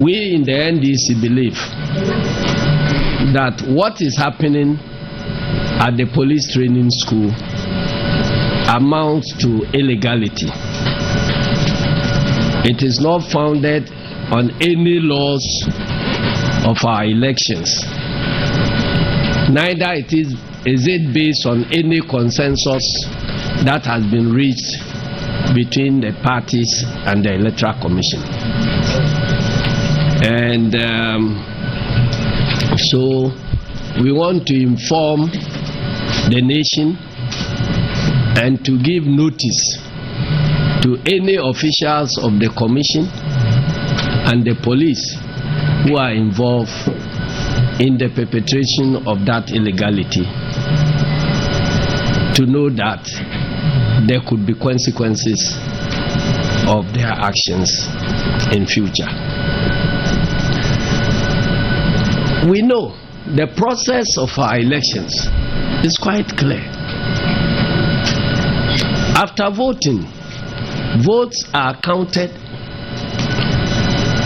We in the NDC believe that what is happening at the police training school amounts to illegality. It is not founded on any laws of our elections. Neither is it based on any consensus that has been reached between the parties and the Electoral Commission. And so we want to inform the nation and to give notice to any officials of the Commission and the police who are involved in the perpetration of that illegality, to know that there could be consequences of their actions in future. We know the process of our elections is quite clear. After voting, votes are counted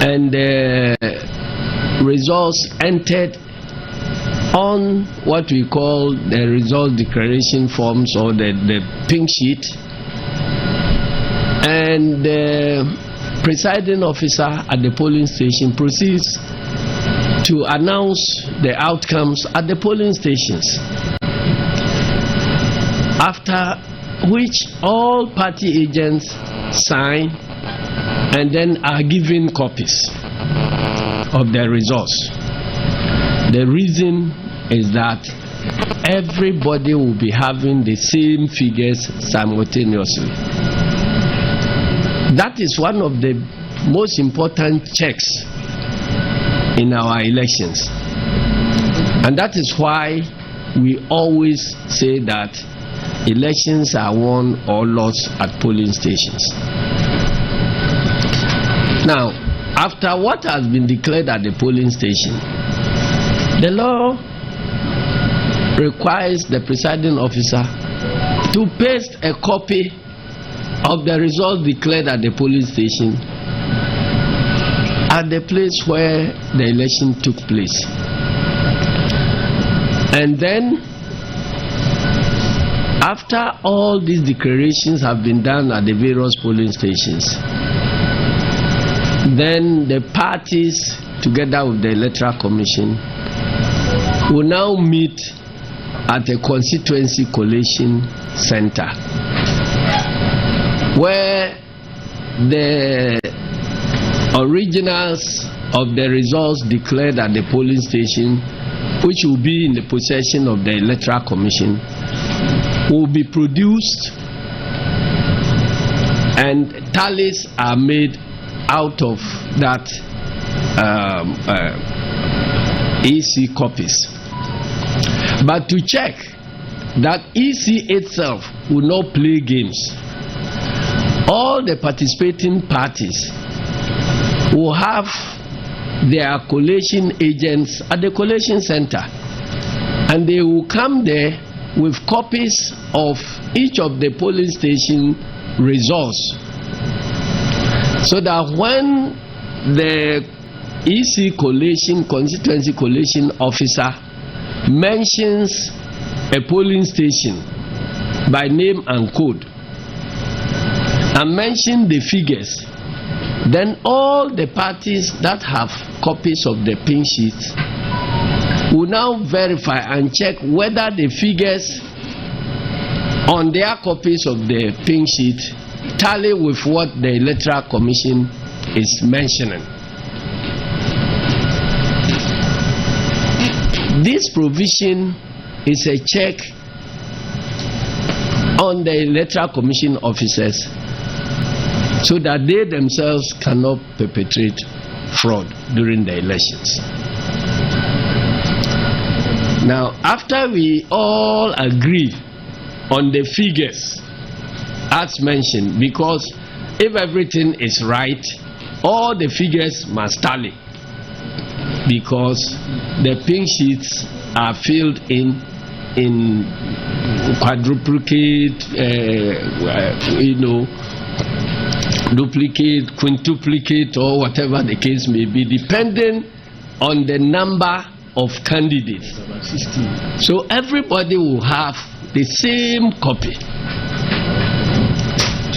and the results entered on what we call the result declaration forms, or the pink sheet, and the presiding officer at the polling station proceeds to announce the outcomes at the polling stations, after which all party agents sign and then are given copies of the results. The reason is that everybody will be having the same figures simultaneously. That is one of the most important checks in our elections, and that is why we always say that elections are won or lost at polling stations. Now, after what has been declared at the polling station, the law requires the presiding officer to paste a copy of the result declared at the polling station at the place where the election took place. And then, after all these declarations have been done at the various polling stations, then the parties, together with the Electoral Commission, will now meet at a constituency collation center, where the originals of the results declared at the polling station, which will be in the possession of the Electoral Commission, will be produced, and tallies are made out of that EC copies. But to check that EC itself will not play games, all the participating parties will have their collation agents at the collation center, and they will come there with copies of each of the polling station results, so that when the EC collation, constituency collation officer mentions a polling station by name and code and mention the figures, then all the parties that have copies of the pink sheets will now verify and check whether the figures on their copies of the pink sheet tally with what the Electoral Commission is mentioning. This provision is a check on the Electoral Commission officers, so that they themselves cannot perpetrate fraud during the elections. Now, after we all agree on the figures as mentioned, because if everything is right, all the figures must tally, because the pink sheets are filled in quadruplicate, duplicate, quintuplicate, or whatever the case may be, depending on the number of candidates. So everybody will have the same copy.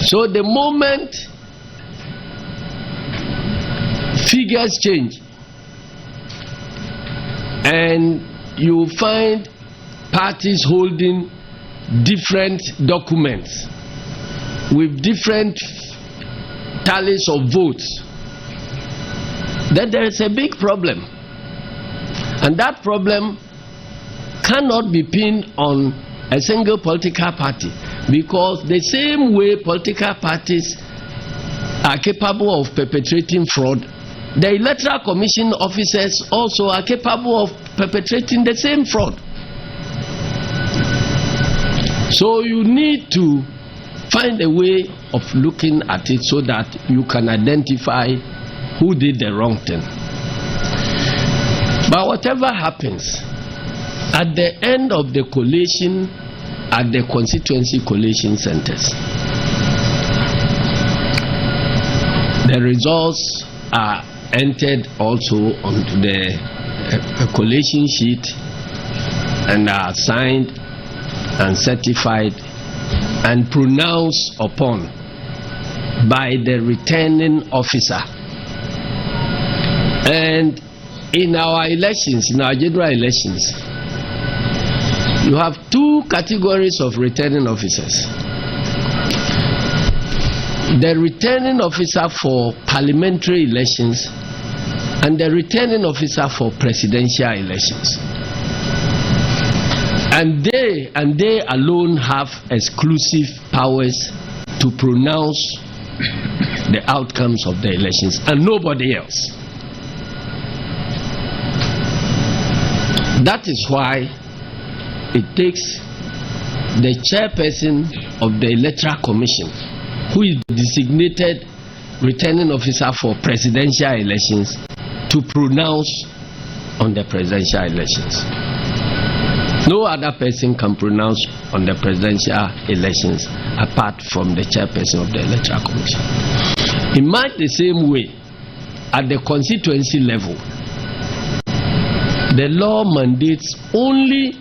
So the moment figures change and you find parties holding different documents with different tallies of votes, then there is a big problem. And that problem cannot be pinned on a single political party, because the same way political parties are capable of perpetrating fraud, the Electoral Commission officers also are capable of perpetrating the same fraud. So you need to find a way of looking at it so that you can identify who did the wrong thing. But whatever happens, at the end of the collation at the constituency collation centers, the results are entered also onto the collation sheet and are signed and certified and pronounced upon by the returning officer. And in our elections, in our general elections, you have two categories of returning officers. The returning officer for parliamentary elections and the returning officer for presidential elections. And they alone have exclusive powers to pronounce the outcomes of the elections, and nobody else. That is why it takes the chairperson of the Electoral Commission, who is the designated returning officer for presidential elections, to pronounce on the presidential elections. No other person can pronounce on the presidential elections apart from the chairperson of the Electoral Commission. In much the same way, at the constituency level, the law mandates only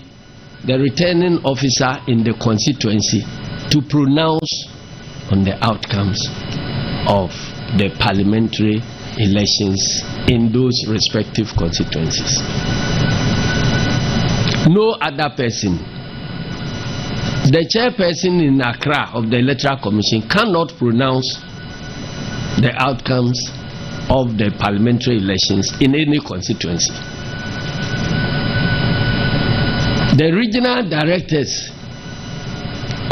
the returning officer in the constituency to pronounce on the outcomes of the parliamentary elections in those respective constituencies. No other person. The chairperson in Accra of the Electoral Commission cannot pronounce the outcomes of the parliamentary elections in any constituency. The regional directors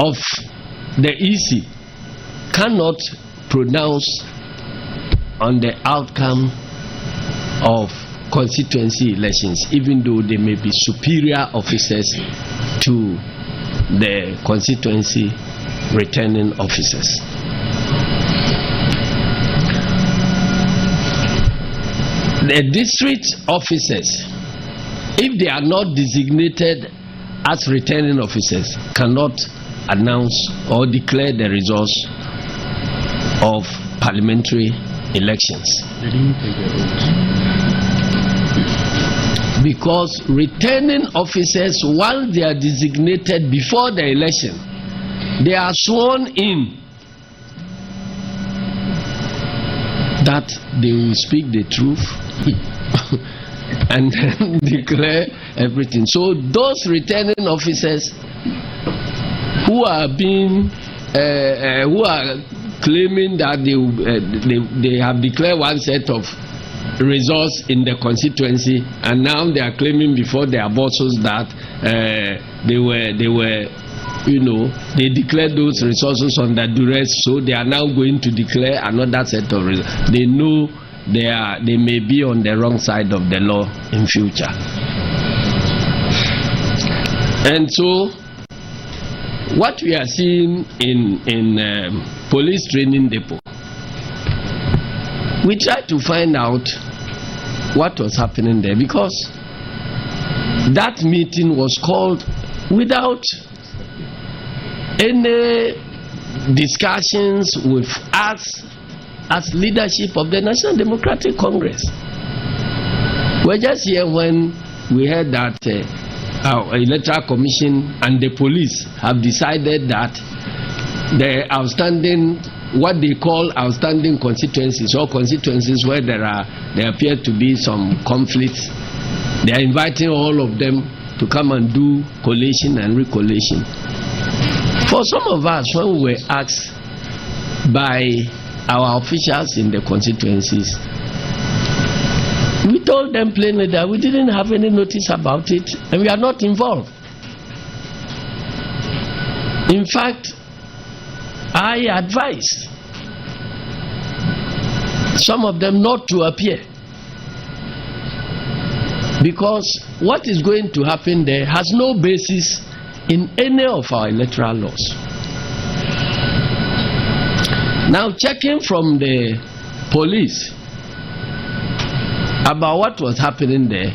of the EC cannot pronounce on the outcome of constituency elections, even though they may be superior officers to the constituency returning officers. The district officers, if they are not designated as returning officers, cannot announce or declare the results of parliamentary elections. Because returning officers, once they are designated before the election, they are sworn in that they will speak the truth and then declare everything. So those returning officers who are being who are claiming that they have declared one set of results in the constituency, and now they are claiming before their bosses that they declared those resources under duress, so they are now going to declare another set of results. They know they may be on the wrong side of the law in future. And so what we are seeing in police training depot, we tried to find out what was happening there, because that meeting was called without any discussions with us as leadership of the National Democratic Congress. We're just here when we heard that our Electoral Commission and the police have decided that the outstanding, what they call outstanding constituencies, or constituencies where there appear to be some conflicts, they are inviting all of them to come and do collation and recollation. For some of us, when we were asked by our officials in the constituencies, we told them plainly that we didn't have any notice about it and we are not involved. In fact, I advised some of them not to appear, because what is going to happen there has no basis in any of our electoral laws. Now, checking from the police about what was happening there,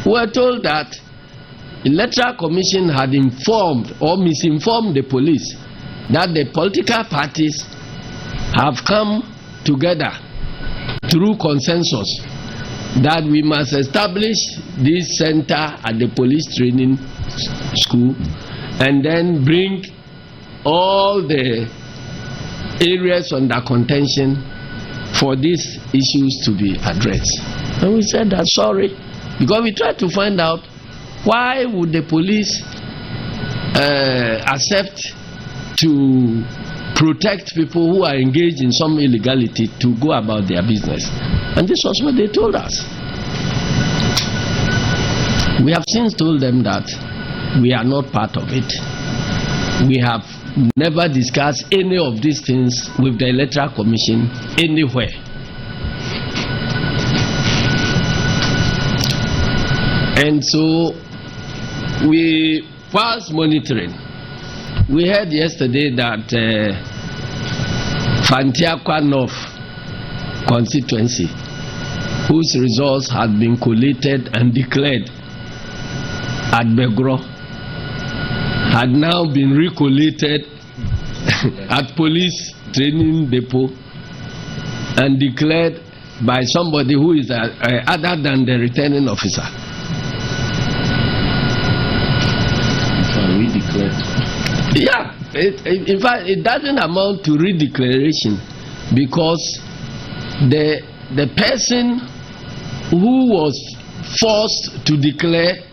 we were told that the Electoral Commission had informed or misinformed the police that the political parties have come together through consensus that we must establish this center at the police training school and then bring all the areas under contention for these issues to be addressed. And we said that sorry, because we tried to find out why would the police accept to protect people who are engaged in some illegality to go about their business. And this was what they told us. We have since told them that we are not part of it. We have never discussed any of these things with the Electoral Commission anywhere. And so we, whilst monitoring, we heard yesterday that Fantiakwa North constituency, whose results had been collated and declared at Begro, had now been recollated at police training depot and declared by somebody who is other than the returning officer. Yeah, in fact, it doesn't amount to redeclaration, because the person who was forced to declare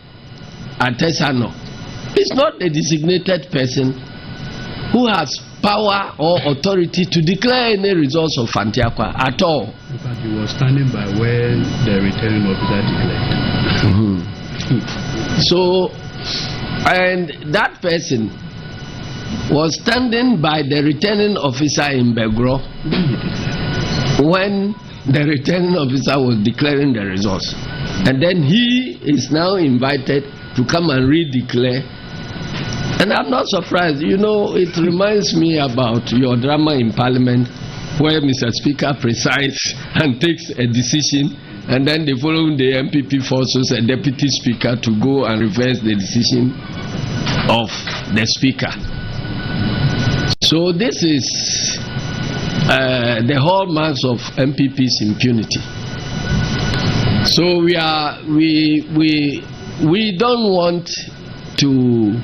at Tesano is not a designated person who has power or authority to declare any results of Fantiakwa at all. In fact, he was standing by when the returning officer declared. So, and that person was standing by the returning officer in Begro when the returning officer was declaring the results. And then he is now invited to come and redeclare. And I'm not surprised. You know, it reminds me about your drama in Parliament where Mr. Speaker presides and takes a decision, and then the following day MPP forces a deputy speaker to go and reverse the decision of the speaker. So this is the hallmarks of MPP's impunity. So we don't want to,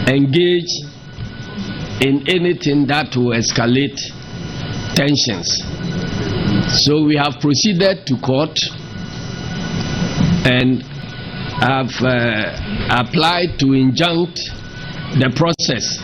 engage in anything that will escalate tensions. So we have proceeded to court and have applied to injunct the process